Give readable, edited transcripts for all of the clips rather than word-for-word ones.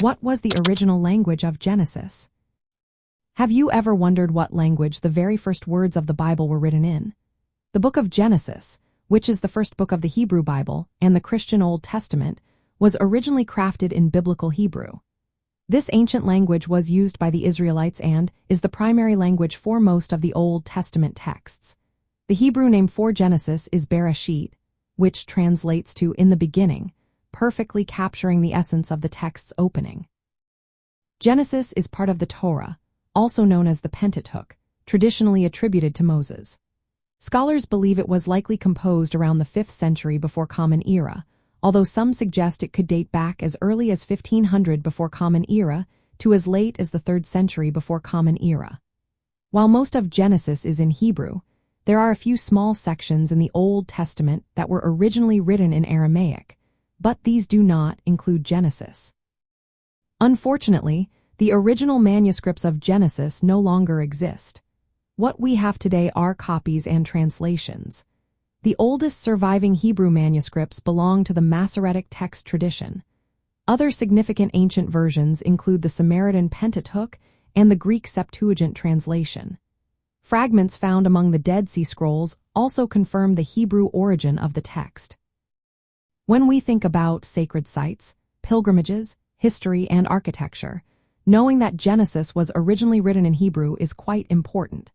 What was the original language of Genesis? Have you ever wondered what language the very first words of the Bible were written in? The book of Genesis, which is the first book of the Hebrew Bible and the Christian Old Testament, was originally crafted in Biblical Hebrew. This ancient language was used by the Israelites and is the primary language for most of the Old Testament texts. The Hebrew name for Genesis is Bereshit, which translates to "in the beginning," perfectly capturing the essence of the text's opening. Genesis is part of the Torah, also known as the Pentateuch, traditionally attributed to Moses. Scholars believe it was likely composed around the 5th century before Common Era, although some suggest it could date back as early as 1500 before Common Era to as late as the 3rd century before Common Era. While most of Genesis is in Hebrew, there are a few small sections in the Old Testament that were originally written in Aramaic, but these do not include Genesis. Unfortunately, the original manuscripts of Genesis no longer exist. What we have today are copies and translations. The oldest surviving Hebrew manuscripts belong to the Masoretic text tradition. Other significant ancient versions include the Samaritan Pentateuch and the Greek Septuagint translation. Fragments found among the Dead Sea Scrolls also confirm the Hebrew origin of the text. When we think about sacred sites, pilgrimages, history, and architecture, knowing that Genesis was originally written in Hebrew is quite important.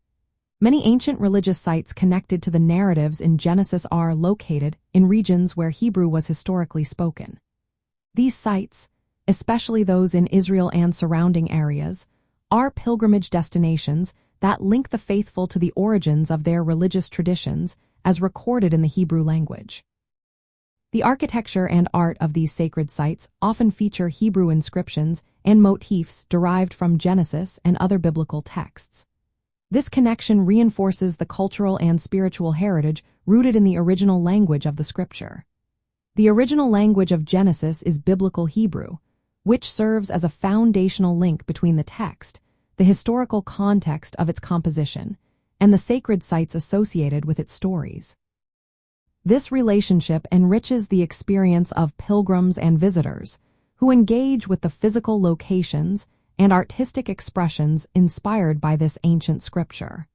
Many ancient religious sites connected to the narratives in Genesis are located in regions where Hebrew was historically spoken. These sites, especially those in Israel and surrounding areas, are pilgrimage destinations that link the faithful to the origins of their religious traditions as recorded in the Hebrew language. The architecture and art of these sacred sites often feature Hebrew inscriptions and motifs derived from Genesis and other biblical texts. This connection reinforces the cultural and spiritual heritage rooted in the original language of the scripture. The original language of Genesis is Biblical Hebrew, which serves as a foundational link between the text, the historical context of its composition, and the sacred sites associated with its stories. This relationship enriches the experience of pilgrims and visitors who engage with the physical locations and artistic expressions inspired by this ancient scripture.